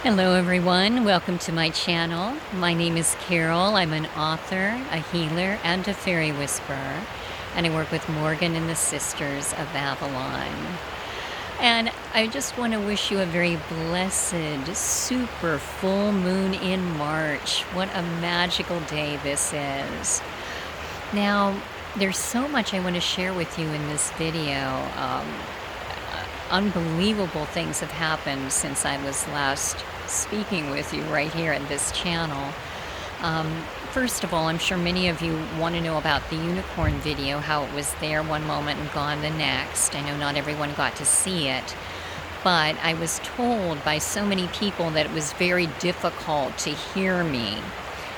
Hello everyone, welcome to my channel. My name is Carol. I'm an author, a healer, and a fairy whisperer, and I work with Morgan and the Sisters of Avalon. And I just want to wish you a very blessed, super full moon in March. What a magical day this is. Now, there's so much I want to share with you in this video. Unbelievable things have happened since I was last speaking with you right here at this channel. First of all, I'm sure many of you want to know about the unicorn video, how it was there one moment and gone the next. I know not everyone got to see it, but I was told by so many people that it was very difficult to hear me.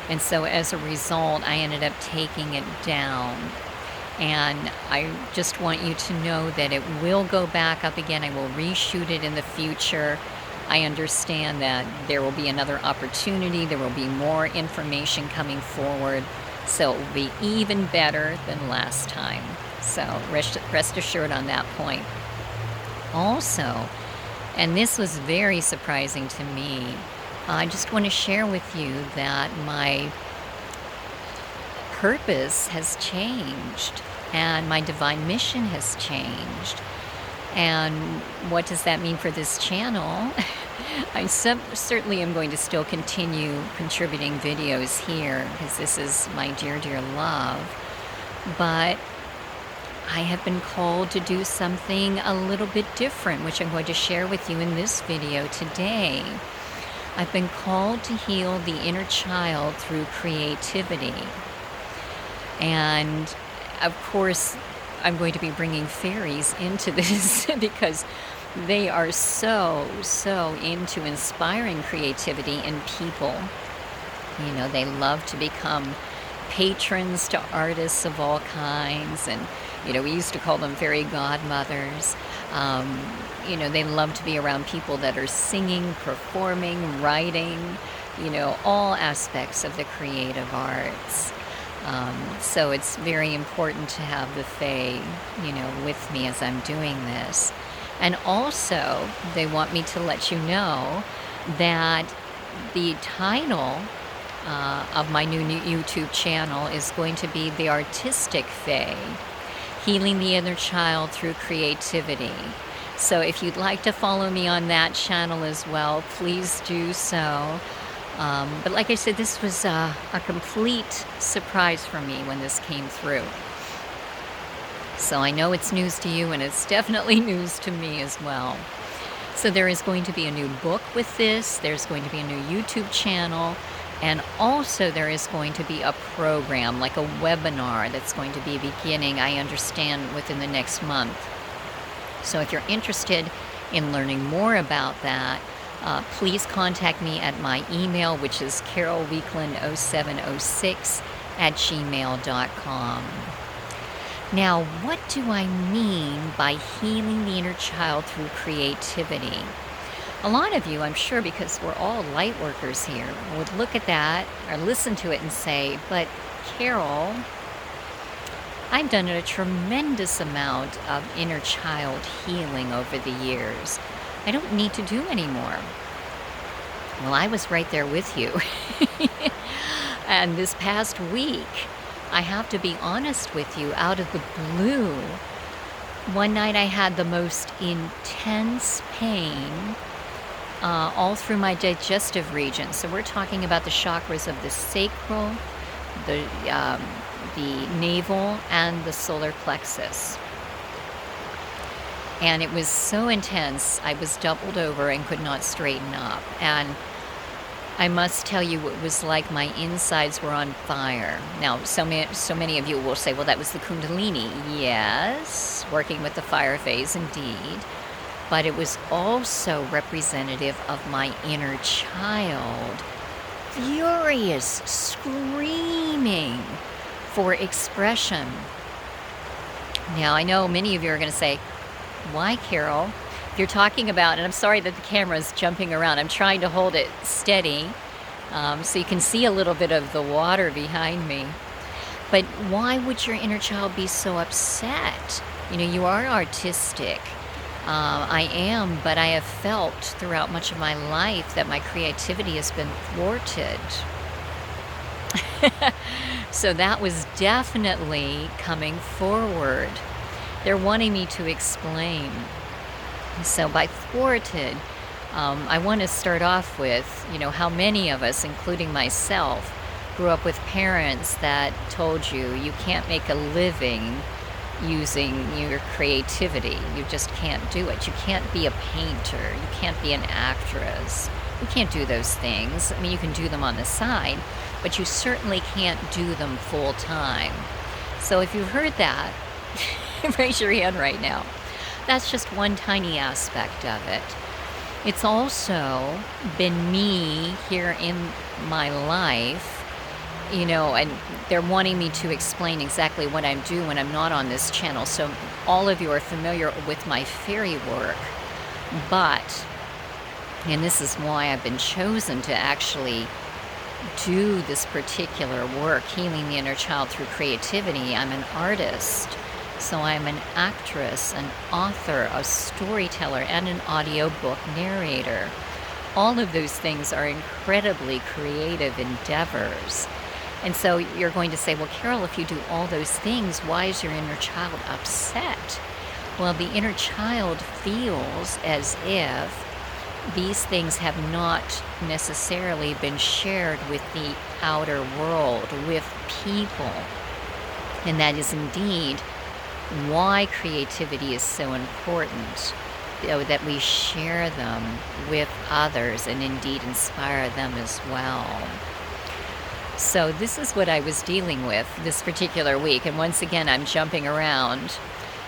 And so as a result, I ended up taking it down. And I just want you to know that it will go back up again. I will reshoot it in the future. I understand that there will be another opportunity. There will be more information coming forward. So it will be even better than last time. So rest assured on that point. Also, and this was very surprising to me, I just want to share with you that my purpose has changed and my divine mission has changed. And what does that mean for this channel? I certainly am going to still continue contributing videos here because this is my dear, dear love. But I have been called to do something a little bit different, which I'm going to share with you in this video today. I've been called to heal the inner child through creativity. And of course, I'm going to be bringing fairies into this because they are so into inspiring creativity in people. You know, they love to become patrons to artists of all kinds. And, you know, we used to call them fairy godmothers. You know, they love to be around people that are singing, performing, writing, you know, all aspects of the creative arts. So it's very important to have the Fae, you know, with me as I'm doing this. And also, they want me to let you know that the title of my new YouTube channel is going to be The Artistic Fae, Healing the Inner Child Through Creativity. So if you'd like to follow me on that channel as well, please do so. But like I said, this was a complete surprise for me when this came through. So I know it's news to you, and it's definitely news to me as well. So there is going to be a new book with this. There's going to be a new YouTube channel. And also there is going to be a program, like a webinar, that's going to be beginning, I understand, within the next month. So if you're interested in learning more about that, please contact me at my email, which is carolweekland0706@gmail.com. Now, what do I mean by healing the inner child through creativity? A lot of you, I'm sure, because we're all light workers here, would look at that or listen to it and say, but Carol, I've done a tremendous amount of inner child healing over the years. I don't need to do anymore. Well, I was right there with you. And this past week, I have to be honest with you, out of the blue, one night I had the most intense pain all through my digestive region. So we're talking about the chakras of the sacral, the navel, and the solar plexus. And it was so intense, I was doubled over and could not straighten up. And I must tell you, it was like my insides were on fire. Now, so many of you will say, well, that was the Kundalini. Yes, working with the fire phase, indeed. But it was also representative of my inner child, furious, screaming for expression. Now, I know many of you are going to say, why, Carol? If you're talking about, and I'm sorry that the camera is jumping around, I'm trying to hold it steady so you can see a little bit of the water behind me. But why would your inner child be so upset? You know, you are artistic. I am, but I have felt throughout much of my life that my creativity has been thwarted. So that was definitely coming forward. They're wanting me to explain. So by thwarted, I want to start off with, how many of us, including myself, grew up with parents that told you you can't make a living using your creativity. You just can't do it. You can't be a painter. You can't be an actress. You can't do those things. I mean, you can do them on the side, but you certainly can't do them full time. So if you've heard that, raise your hand right now. That's just one tiny aspect of it. It's also been me here in my life, and they're wanting me to explain exactly what I'm doing when I'm not on this channel. So all of you are familiar with my fairy work, but, and this is why I've been chosen to actually do this particular work, healing the inner child through creativity. I'm an artist. So I'm an actress, an author, a storyteller, and an audiobook narrator. All of those things are incredibly creative endeavors. And so you're going to say, well, Carol, if you do all those things, why is your inner child upset? Well, the inner child feels as if these things have not necessarily been shared with the outer world, with people. And that is indeed why creativity is so important, that we share them with others and indeed inspire them as well. So this is what I was dealing with this particular week. And once again, I'm jumping around.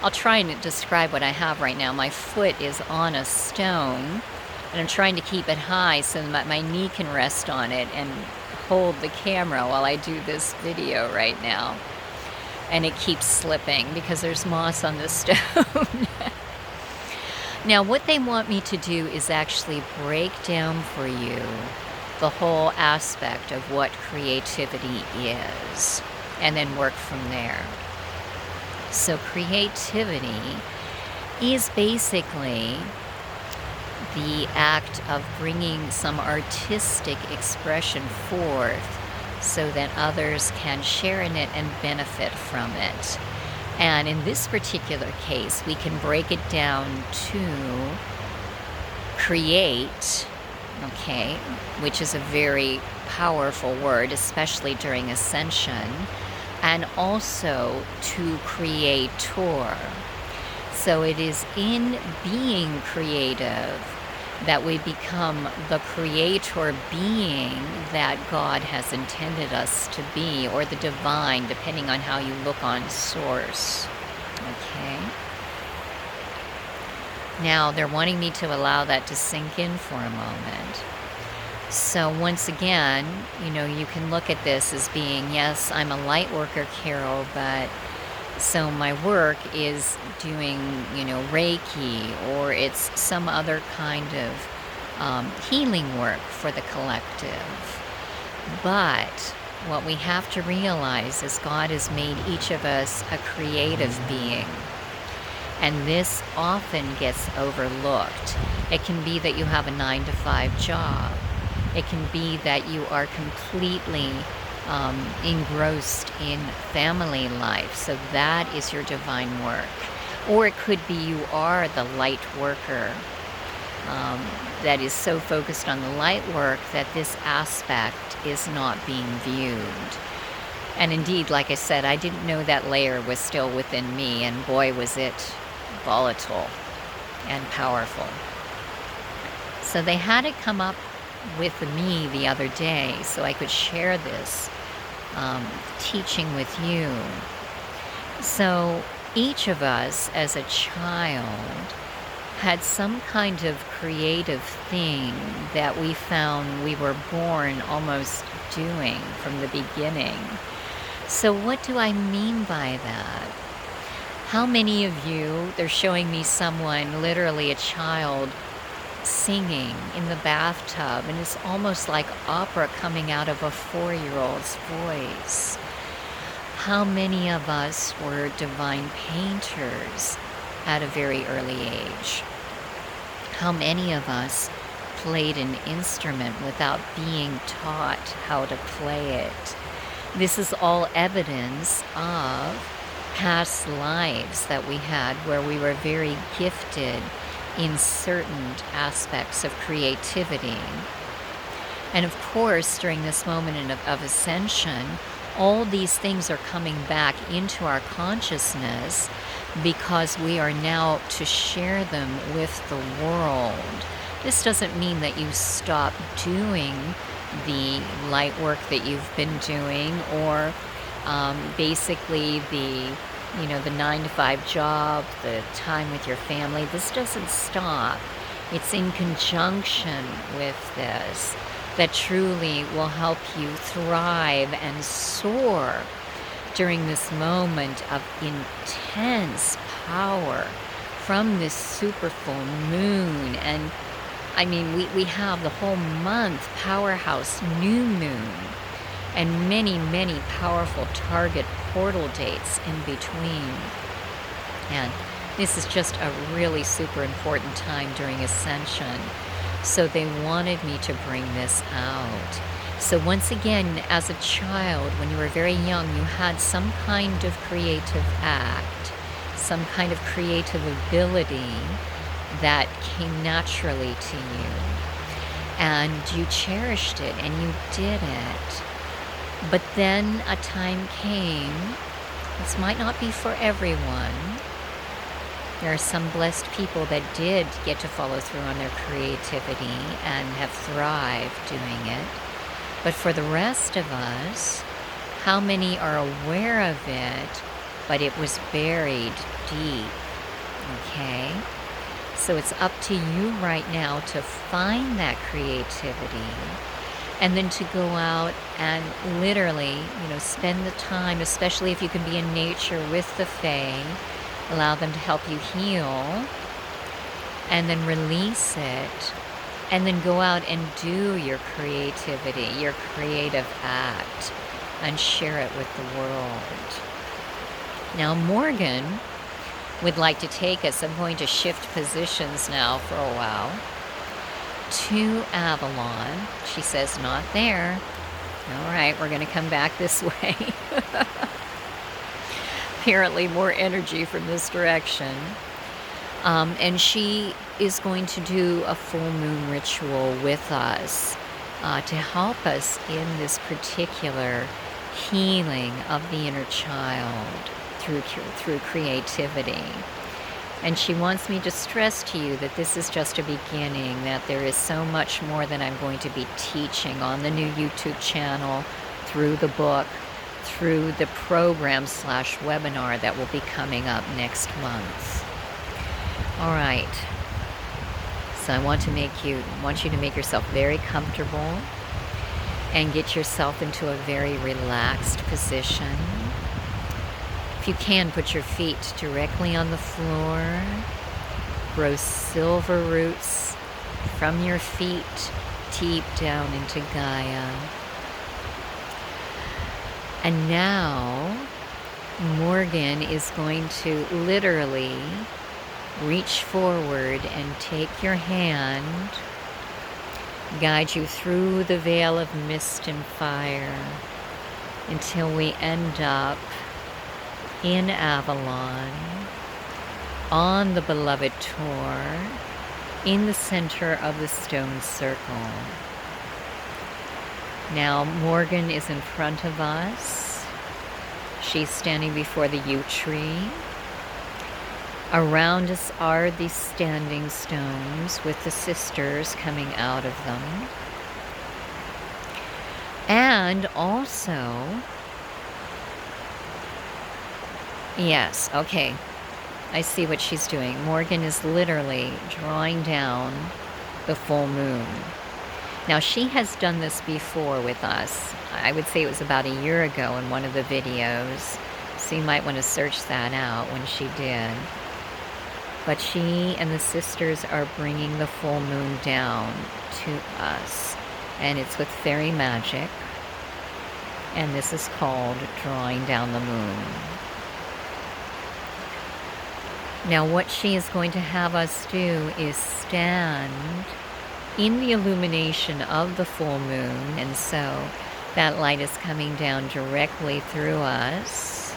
I'll try and describe what I have right now. My foot is on a stone, and I'm trying to keep it high so that my knee can rest on it and hold the camera while I do this video right now. And it keeps slipping because there's moss on the stone. Now, what they want me to do is actually break down for you the whole aspect of what creativity is, and then work from there. So creativity is basically the act of bringing some artistic expression forth so that others can share in it and benefit from it. And in this particular case, we can break it down to create, okay, which is a very powerful word, especially during ascension, and also to creator. So it is in being creative that we become the creator being that God has intended us to be, or the divine, depending on how you look on source. Okay? Now, they're wanting me to allow that to sink in for a moment. So once again, you can look at this as being, yes, I'm a light worker, Carol, but so my work is doing, Reiki, or it's some other kind of healing work for the collective. But what we have to realize is God has made each of us a creative being. And this often gets overlooked. It can be that you have a 9-to-5 job. It can be that you are completely engrossed in family life. So that is your divine work. Or it could be you are the light worker that is so focused on the light work that this aspect is not being viewed. And indeed, like I said, I didn't know that layer was still within me, and boy, was it volatile and powerful. So they had it come up with me the other day so I could share this teaching with you. So each of us as a child had some kind of creative thing that we found we were born almost doing from the beginning. So what do I mean by that? How many of you, they're showing me someone, literally a child, singing in the bathtub, and it's almost like opera coming out of a 4-year-old's voice. How many of us were divine painters at a very early age? How many of us played an instrument without being taught how to play it? This is all evidence of past lives that we had where we were very gifted in certain aspects of creativity. And of course, during this moment of ascension, all these things are coming back into our consciousness because we are now to share them with the world. This doesn't mean that you stop doing the light work that you've been doing, or basically the 9 to 5 job, the time with your family. This doesn't stop. It's in conjunction with this that truly will help you thrive and soar during this moment of intense power from this super full moon. And I mean, we have the whole month powerhouse new moon and many, many powerful target portal dates in between. And this is just a really super important time during ascension. So they wanted me to bring this out. So once again, as a child, when you were very young, you had some kind of creative act, some kind of creative ability that came naturally to you. And you cherished it and you did it. But then a time came, this might not be for everyone. There are some blessed people that did get to follow through on their creativity and have thrived doing it. But for the rest of us, how many are aware of it, but it was buried deep, okay? So it's up to you right now to find that creativity and then to go out and literally, spend the time, especially if you can be in nature with the Fae, allow them to help you heal, and then release it, and then go out and do your creativity, your creative act, and share it with the world. Now, Morgan would like to take us, I'm going to shift positions now for a while, to Avalon. She says, not there. All right, we're going to come back this way. Apparently more energy from this direction. And she is going to do a full moon ritual with us to help us in this particular healing of the inner child through creativity. And she wants me to stress to you that this is just a beginning, that there is so much more that I'm going to be teaching on the new YouTube channel, through the book, through the program/webinar that will be coming up next month. All right. So I want you to make yourself very comfortable and get yourself into a very relaxed position. If you can, put your feet directly on the floor. Grow silver roots from your feet deep down into Gaia. And now, Morgan is going to literally reach forward and take your hand, guide you through the veil of mist and fire until we end up in Avalon, on the beloved tour, in the center of the stone circle. Now Morgan is in front of us. She's standing before the yew tree. Around us are these standing stones with the sisters coming out of them. And also, yes, okay, I see what she's doing. Morgan is literally drawing down the full moon. Now, she has done this before with us. I would say it was about a year ago in one of the videos, so you might want to search that out when she did. But she and the sisters are bringing the full moon down to us, and it's with fairy magic, and this is called drawing down the moon. Now, what she is going to have us do is stand in the illumination of the full moon, and so that light is coming down directly through us,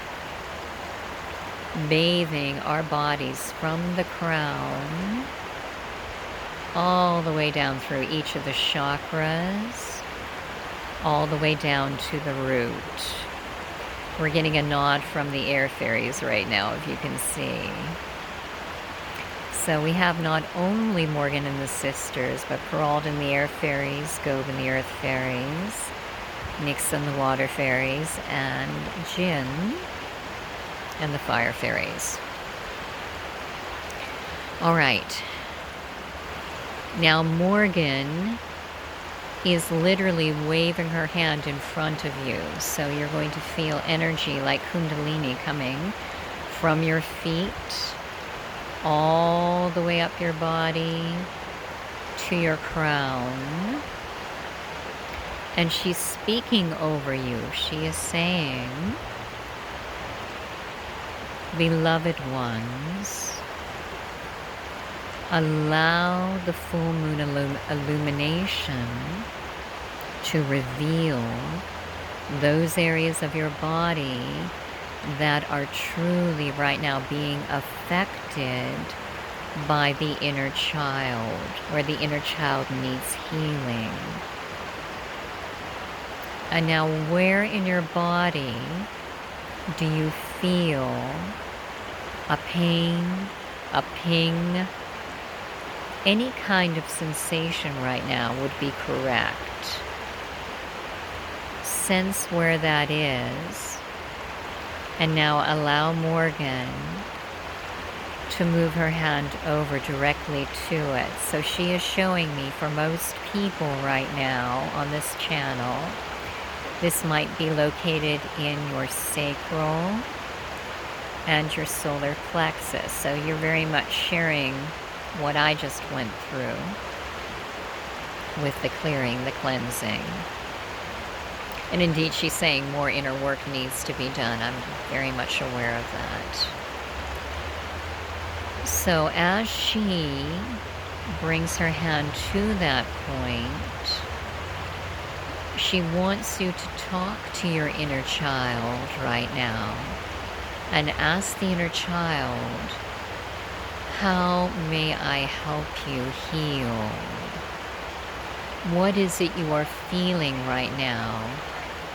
bathing our bodies from the crown all the way down through each of the chakras, all the way down to the root. We're getting a nod from the air fairies right now, if you can see. So we have not only Morgan and the sisters, but Perald and the air fairies, Gove and the earth fairies, Nyx and the water fairies, and Jinn and the fire fairies. All right. Now Morgan is literally waving her hand in front of you. So you're going to feel energy like Kundalini coming from your feet all the way up your body to your crown. And she's speaking over you. She is saying, beloved ones, allow the full moon illumination to reveal those areas of your body that are truly right now being affected by the inner child, where the inner child needs healing. And now, where in your body do you feel a pain, a ping? Any kind of sensation right now would be correct. Sense where that is. And now allow Morgan to move her hand over directly to it. So she is showing me, for most people right now on this channel, this might be located in your sacral and your solar plexus. So you're very much sharing what I just went through with the clearing, the cleansing. And indeed, she's saying more inner work needs to be done. I'm very much aware of that. So as she brings her hand to that point, she wants you to talk to your inner child right now and ask the inner child, how may I help you heal? What is it you are feeling right now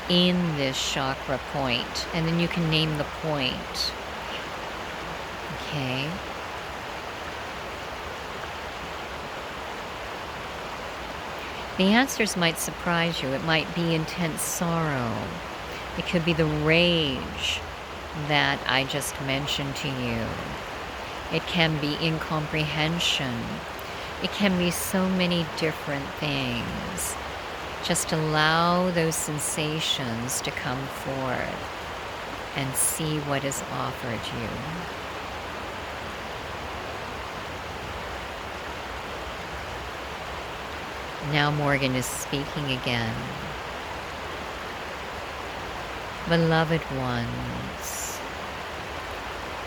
in this chakra point? And then you can name the point. Okay. The answers might surprise you. It might be intense sorrow. It could be the rage that I just mentioned to you. It can be incomprehension. It can be so many different things. Just allow those sensations to come forth and see what is offered you. Now Morgan is speaking again. Beloved ones,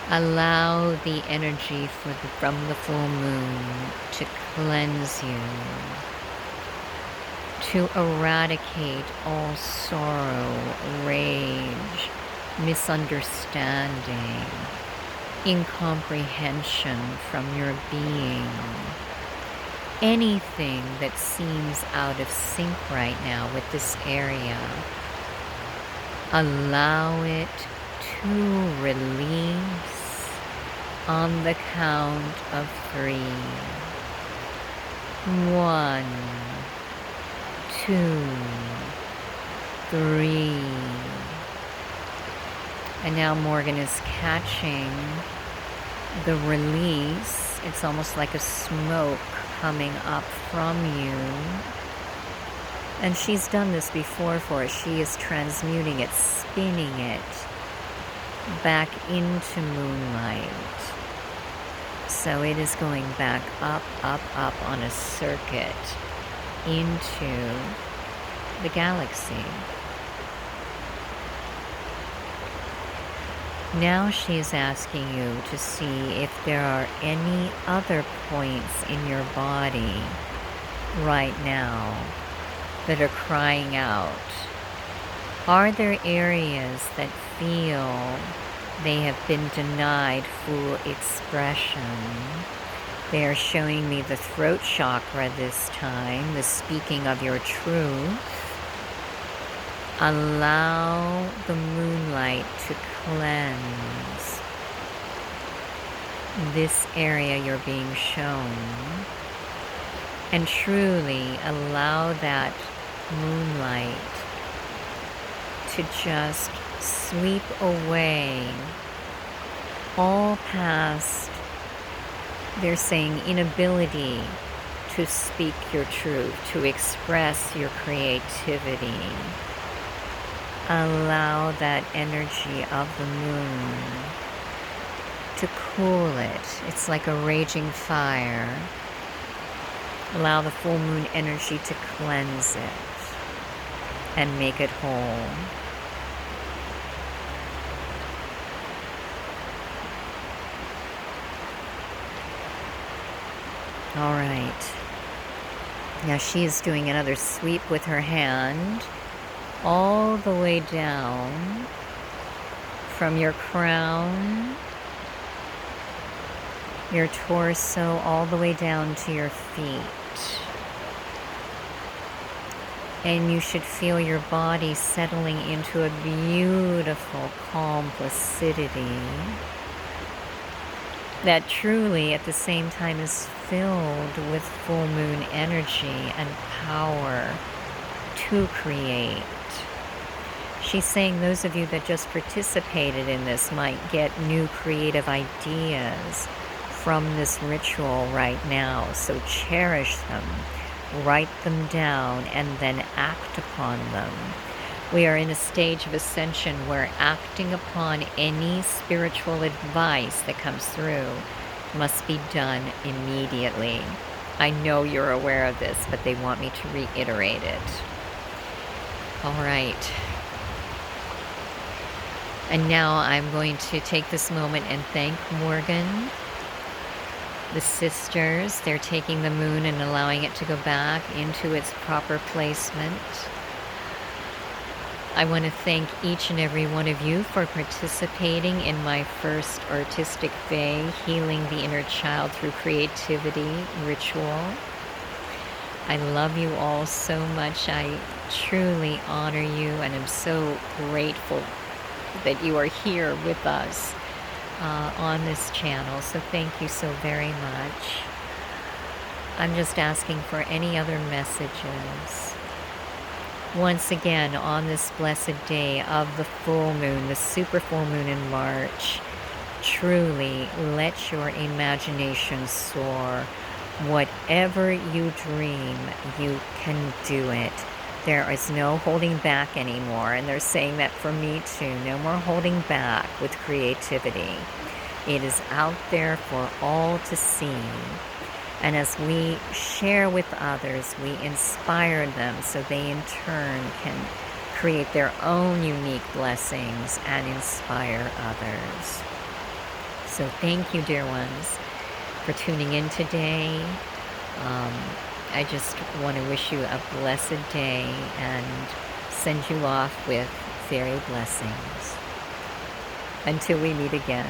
allow the energy from the full moon to cleanse you, to eradicate all sorrow, rage, misunderstanding, incomprehension from your being. Anything that seems out of sync right now with this area, allow it to release on the count of 3. 1, 2, 3. And now Morgan is catching the release. It's almost like a smoke coming up from you. And she's done this before for us. She is transmuting it, spinning it back into moonlight. So it is going back up, up, up on a circuit into the galaxy. Now she is asking you to see if there are any other points in your body right now that are crying out. Are there areas that feel they have been denied full expression? They are showing me the throat chakra this time, the speaking of your truth. Allow the moonlight to cleanse this area you're being shown, and truly allow that moonlight to just sweep away all past, they're saying, inability to speak your truth, to express your creativity. Allow that energy of the moon to cool it. It's like a raging fire. Allow the full moon energy to cleanse it and make it whole. All right. Now she is doing another sweep with her hand all the way down from your crown, your torso, all the way down to your feet. And you should feel your body settling into a beautiful, calm placidity that truly at the same time is filled with full moon energy and power to create. She's saying those of you that just participated in this might get new creative ideas from this ritual right now. So cherish them, write them down, and then act upon them. We are in a stage of ascension where acting upon any spiritual advice that comes through must be done immediately. I know you're aware of this, but they want me to reiterate it. All right. And now I'm going to take this moment and thank Morgan, the sisters. They're taking the moon and allowing it to go back into its proper placement. I want to thank each and every one of you for participating in my first Artistic Fae Healing the Inner Child Through Creativity ritual. I love you all so much. I truly honor you, and I'm so grateful that you are here with us on this channel. So thank you so very much. I'm just asking for any other messages. Once again, on this blessed day of the full moon, the super full moon in March, truly let your imagination soar. Whatever you dream, you can do it. There is no holding back anymore, and they're saying that for me too. No more holding back with creativity. It is out there for all to see. And as we share with others, we inspire them so they in turn can create their own unique blessings and inspire others. So thank you, dear ones, for tuning in today. I just want to wish you a blessed day and send you off with fairy blessings. Until we meet again.